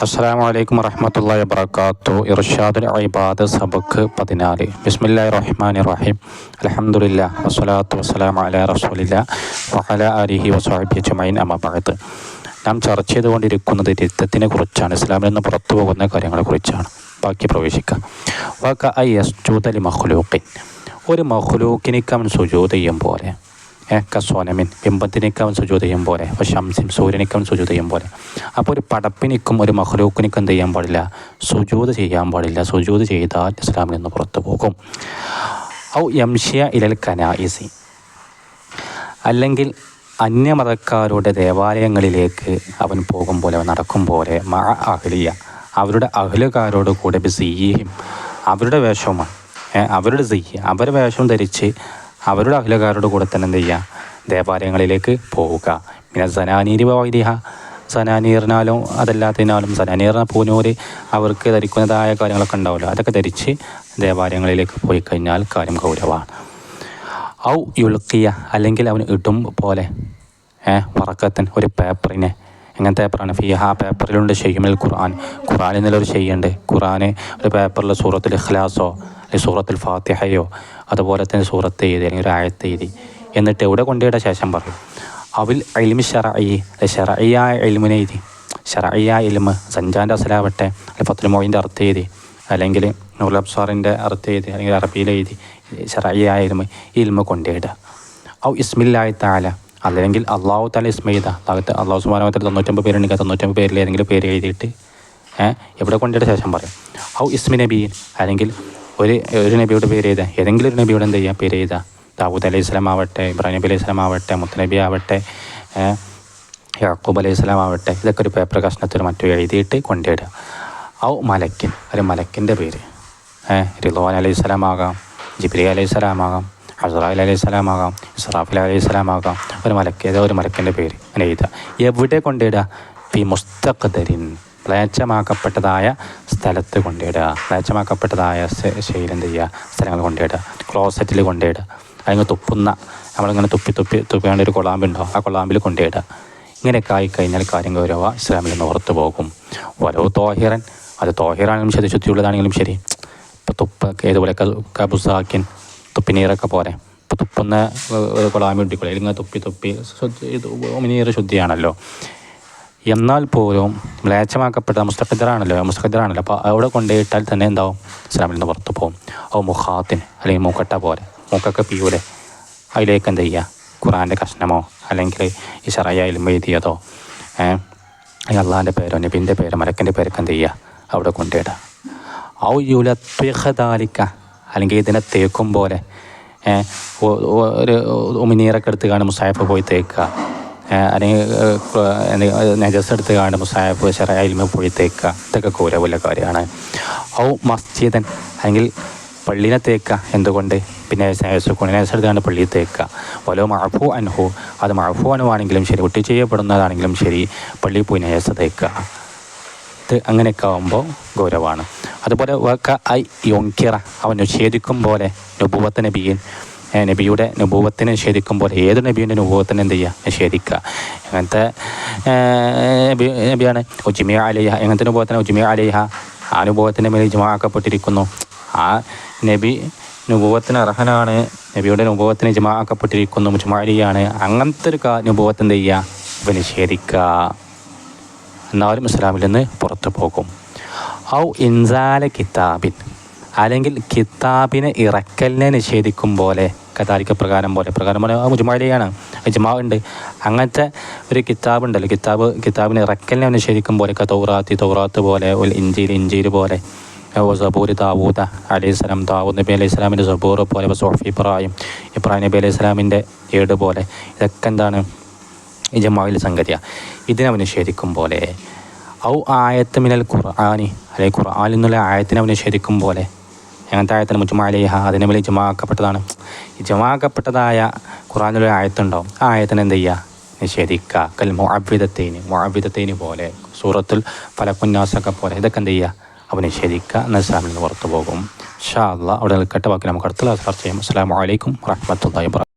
അസ്സലാമു അലൈക്കും വറഹ്മത്തുള്ളാഹി വബറകാതുഹു. ഇർഷാദുൽ ഇബാദ് സബക്ക് 14. ബിസ്മില്ലാഹിർ റഹ്മാനിർ റഹീം. അൽഹംദുലില്ലാഹ് വസ്സലാത്തു വസ്സലാമു അലാ റസൂലില്ലാഹ് വഅലാ ആലിഹി വസഹ്ബിഹി അജ്മഈൻ. അമ്മാ ബഅദ്. നാം ചർച്ച ചെയ്തുകൊണ്ടിരിക്കുന്നത് രിദ്ദത്തിനെ കുറിച്ചാണ്, ഇസ്ലാമിൽ നിന്ന് പുറത്തു പോകുന്ന കാര്യങ്ങളെക്കുറിച്ചാണ്. ബാക്കി പ്രവേശിക്കാം. യസ്ജൂദു മഖ്ലൂഖിൻ, ഒരു മഖ്ലൂക്കിനിക്ക് അവൻ സുജൂദ് ചെയ്യും പോലെ, കസ്വനമിൻ ബിംബത്തിനിക്ക് അവൻ സുജൂദ് ചെയ്യും പോലെ, ഷംസിൻ സൂര്യനിക്ക് അവൻ സുജൂദ് ചെയ്യും പോലെ. അപ്പോൾ ഒരു പടപ്പിനിക്കും ഒരു മഖ്ലൂക്കിനിക്കും എന്ത് ചെയ്യാൻ പാടില്ല? സുജൂദ് ചെയ്യാൻ പാടില്ല. സുജൂദ് ചെയ്താൽ ഇസ്ലാമിൽ നിന്ന് പുറത്തു പോകും. ഔ യംഷിയ ഇലൽ കനായിസി, അല്ലെങ്കിൽ അന്യമതക്കാരുടെ ദേവാലയങ്ങളിലേക്ക് അവൻ പോകും പോലെ, അവൻ നടക്കും പോലെ, മഅ അഹ്ലിയ, അവരുടെ അഹ്ലുകാരോട് കൂടെ, ബിസിയ്യിഹിം, അവരുടെ വേഷവുമാണ്, അവരുടെ സിയ്യ്, അവരുടെ വേഷം ധരിച്ച് അവരുടെ അഹ്ലുകാരോട് കൂടെ തന്നെ എന്ത് ചെയ്യുക? ദേവാലയങ്ങളിലേക്ക് പോവുക. പിന്നെ സനാനീരി വൈരിഹ, സനാനീറിനാലും അതല്ലാത്തതിനാലും, സനാനീറിന പൂനൂര് അവർക്ക് ധരിക്കുന്നതായ കാര്യങ്ങളൊക്കെ ഉണ്ടാവുമല്ലോ, അതൊക്കെ ധരിച്ച് ദേവാലയങ്ങളിലേക്ക് പോയി കഴിഞ്ഞാൽ കാര്യം ഗൗരവമാണ്. ഔ യുൽക്കിയ, അല്ലെങ്കിൽ അവൻ ഇടും പോലെ, വറക്കത്തൻ, ഒരു പേപ്പറിനെ, എങ്ങനത്തെ പേപ്പറാണ്? ഫിഹ, പേപ്പറിലുണ്ട് ഷെയ്യുൽ ഖുർആൻ, ഖുർആനിൽ നിന്നൊരു ഷെയ്യുണ്ട്. ഖുർആന് ഒരു പേപ്പറിൽ സൂറത്തുൽ ഇഖ്ലാസോ അല്ലെങ്കിൽ സൂറത്തുൽ ഫാത്തിഹയോ അതുപോലെ തന്നെ സൂറത്ത് എഴുതി അല്ലെങ്കിൽ ഒരു ആയത്ത് എഴുതി, എന്നിട്ട് എവിടെ കൊണ്ടുപോയിട്ട് ശേഷം പറയും അവിൽ ഇൽമി ശറഈ, ശറഈയായ ഇൽമിനെ എഴുതി, ശറഈയായ ഇൽമ് സഞ്ചാൻ്റെ അസലാവട്ടെ, അല്ലെങ്കിൽ ഫത്തുൽ മൊയ്ൻ്റെ അർത്ഥം എഴുതി, അല്ലെങ്കിൽ നൂറുൽ അബ്സാറിൻ്റെ അർത്ഥം എഴുതി, അല്ലെങ്കിൽ അറബിയിൽ എഴുതി, ശറഈയായ ഇൽമ്, ഈ ഇൽമ കൊണ്ടുപോയിടുക. ഔ ഇസ്മില്ലാഹി തആല, അല്ലെങ്കിൽ അള്ളാഹു തആല ഇസ്മ എഴുതുക. അള്ളാഹു സുബ്ഹാനഹു വ തആല 99 പേരുണ്ടെങ്കിൽ 99 പേരിൽ ഏതെങ്കിലും പേര് എഴുതിയിട്ട് എവിടെ കൊണ്ടുപോയിട്ട് ശേഷം പറയും. ഔ ഇസ്മി നബിയിൻ, അല്ലെങ്കിൽ ഒരു നബിയുടെ പേര് എഴുതുക, ഏതെങ്കിലും ഒരു നബിയുടെ എന്ത് ചെയ്യുക? പേര് എഴുതുക. ദാവൂദ് അലൈഹി സ്വലാം ആവട്ടെ, ഇബ്രാഹിം നബി അലൈഹി സ്വലാം ആവട്ടെ, മുത്തനബി ആവട്ടെ, യാക്കൂബ് അലൈഹി സ്വലാം ആവട്ടെ, ഇതൊക്കെ ഒരു പേപ്പർ കഷ്ണത്തിൽ മറ്റും എഴുതിയിട്ട് കൊണ്ടിടുക. ഔ മലക്കിൻ, ഒരു മലക്കിൻ്റെ പേര്, റിദ്വാൻ അലൈഹി സ്വലാം ആകാം, ജിബ്രീൽ അലൈഹി സ്വലാം ആകാം, അസ്റായിൽ അലൈഹി സ്വലാം ആകാം, ഇസ്രാഫീൽ അലൈഹി സ്വലാം ആകാം, ഒരു മലക്ക്, ഏതോ ഒരു മലക്കിൻ്റെ പേര് അങ്ങനെ എഴുതുക. എവിടെ കൊണ്ടിടുക? ഫി മുസ്തഖ്ദരിൻ, മ്ലേച്ഛമാക്കപ്പെട്ടതായ സ്ഥലത്ത് കൊണ്ടിടുക. മ്ലേച്ഛമാക്കപ്പെട്ടതായ ശൈലി എന്ത് ചെയ്യുക? സ്ഥലങ്ങൾ കൊണ്ടിടുക. ക്ലോസറ്റിൽ കൊണ്ടിടുക, അല്ലെങ്കിൽ തുപ്പുന്ന, നമ്മളിങ്ങനെ തുപ്പിയാണ്ട് ഒരു കൊളാമ്പുണ്ടോ, ആ കൊളാമ്പിൽ കൊണ്ടിടുക. ഇങ്ങനെയൊക്കെ ആയിക്കഴിഞ്ഞാൽ കാര്യം ഗൗരവ, ഇസ്ലാമിൽ നിന്ന് പുറത്ത് പോകും. ഓരോ തോഹിറൻ, അത് തോഹിറാണെങ്കിലും ശരി, ശുദ്ധിയുള്ളതാണെങ്കിലും ശരി. ഇപ്പോൾ തുപ്പൊക്കെ ഏതുപോലെ കബുസാക്കിൻ, തുപ്പിനീരൊക്കെ പോരെ. ഇപ്പോൾ തുപ്പുന്ന കൊളാമ്പ് ഇട്ടിക്കൊള്ളി, ഇങ്ങനെ തുപ്പി ഉമിനീർ ശുദ്ധിയാണല്ലോ. എന്നാൽ പോലും മ്ലേച്ഛമാക്കപ്പെട്ട മുസ്തഖ്ദറാണല്ലോ. അപ്പോൾ അവിടെ കൊണ്ടുപോയിട്ടാൽ തന്നെ എന്താവും? ഇസ്ലാമിൽ നിന്ന് പുറത്തു പോകും. ഓ മുഖാത്തിൻ, അല്ലെങ്കിൽ മൂക്കട്ട പോലെ, മൂക്കൊക്കെ പിയൂലെ, അതിലേക്ക് എന്ത് ചെയ്യുക? ഖുർആൻ്റെ കഷ്ണമോ അല്ലെങ്കിൽ ഈ ശറഈയ ഇൽമ് എഴുതിയതോ, അള്ളാഹിൻ്റെ പേരോ നബിൻ്റെ പേരോ മലക്കിൻ്റെ പേരൊക്കെ എന്ത് ചെയ്യുക? അവിടെ കൊണ്ടുപോയിടുക. ഔ യുലത്വിഖ ദാലിക, അല്ലെങ്കിൽ ഇതിനെ തേക്കും പോലെ, ഒരു ഉമിനീറൊക്കെ എടുത്ത് കാണും മുസാഹിഫ് പോയി തേക്കുക, അല്ലെങ്കിൽ നജസ് എടുത്ത് കാണും മുസാഹിഫ് ശറഈയ ഇൽമ് പോയി തേക്കുക, ഇതൊക്കെ ഗൗരവമുള്ള കാര്യമാണ്. ഔ മസ്ജിദൻ, അല്ലെങ്കിൽ പള്ളീനെ തേക്കുക. എന്തുകൊണ്ട്? പിന്നെ നജസെടുത്താണ് പള്ളിയിൽ തേക്കുക. ഓരോ മഅഫൂ അൻഹു, അത് മഅഫൂ അൻഹുവാണെങ്കിലും ശരി, ഒട്ടി ചെയ്യപ്പെടുന്നതാണെങ്കിലും ശരി, പള്ളിയിൽ പോയി നജസ് തേക്കുക. ഇത് അങ്ങനെയൊക്കെ ആകുമ്പോൾ ഗൗരവമാണ്. അതുപോലെ യൊങ്കിറ, അവൻ നിഷേധിക്കും പോലെ, നുബുവത്ത് നബിയൻ, നബിയുടെ നുബുവത്തിനെ നിഷേധിക്കും പോലെ, ഏത് നബിയുടെ നുബുവത്തിനെ എന്ത് ചെയ്യുക? നിഷേധിക്കുക. എങ്ങനത്തെ നബിയാണ്? ഉജ്മിയ അലൈഹ, എങ്ങനത്തെ നുബുവത്തിനെ? ഉജ്മിയ അലൈഹ, ആ നുബുവത്തിൻ്റെ മേലെ ഇജ്മാ ആക്കപ്പെട്ടിരിക്കുന്നു. ആ നബി നുബുവത്തിന് അർഹനാണ്, നബിയുടെ നുബുവത്തിന് ഇജ്മാ ആക്കപ്പെട്ടിരിക്കുന്നു, മുജ്മഅലിയാണ്. അങ്ങനത്തെ ഒരു നുബുവത്ത് എന്ത് ചെയ്യുക? ഇവ നിഷേധിക്കുക. എന്നാലും ഇസ്ലാമിൽ നിന്ന് പുറത്തു പോകും. ഔ ഇൻസാല കിതാബിൻ, അല്ലെങ്കിൽ കിതാബിനെ ഇറക്കലിനെ നിഷേധിക്കും പോലെ, കദാലിക പ്രകാരം പോലെ മുജ്മഅലിയാണ്, ഇജ്മാ ഉണ്ട്. അങ്ങനത്തെ ഒരു കിതാബ് ഉണ്ടല്ലോ, കിതാബിനെ ഇറക്കലിനെ നിഷേധിക്കും പോലെ, തൗറാത്ത് പോലെ, ഇഞ്ചീൽ പോലെ, സബൂർ ദാവൂദ് അലൈഹി സ്വലാം, ദാവൂദ് നബി അലൈഹി സ്വലാമിൻ്റെ സബൂർ പോലെ, സുഹഫ് ഇബ്രാഹിം നബി അലൈഹി സ്വലാമിൻ്റെ ഏട് പോലെ, ഇതൊക്കെ എന്താണ്? ഇജ്മാഇൽ സംഗതിയാണ്. ഇതിനെ അവൻ നിഷേധിക്കും പോലെ. ഔ ആയത്ത് മിനൽ ഖുർആനി, അല്ലെങ്കിൽ ഖുർആനിൽ നിന്നുള്ള ആയത്തിനെ അവൻ നിഷേധിക്കും പോലെ. അങ്ങനത്തെ ആയത്തിന് മുജ്മഅ അലൈഹ, അതിനെ മേലെ ഇജ്മാ ആക്കപ്പെട്ടതാണ്. ഇജ്മാ ആക്കപ്പെട്ടതായ ഖുർആനിലുള്ള ആയത്തുണ്ടാവും, ആ ആയത്തിനെ എന്ത് ചെയ്യുക? നിഷേധിക്കുക. കൽ മുഅവ്വിദത്തൈനി പോലെ, സൂറത്തുൽ ഫലഖുൻ നാസൊക്കെ പോലെ, ഇതൊക്കെ എന്ത് ചെയ്യുക? അവൻ നിഷേധിക്കുക. എന്നാൽ ഇസ്ലാമിൽ നിന്ന് പുറത്തു പോകും. ഇൻഷാ അല്ലാഹ് അവിടെ നിൽക്കട്ടെ. ബാക്കി നമുക്ക് അടുത്ത ക്ലാസ് ചർച്ച ചെയ്യാം. അസ്സലാമു അലൈക്കും വറഹ്മത്തുള്ളാഹി വബറകാതുഹു.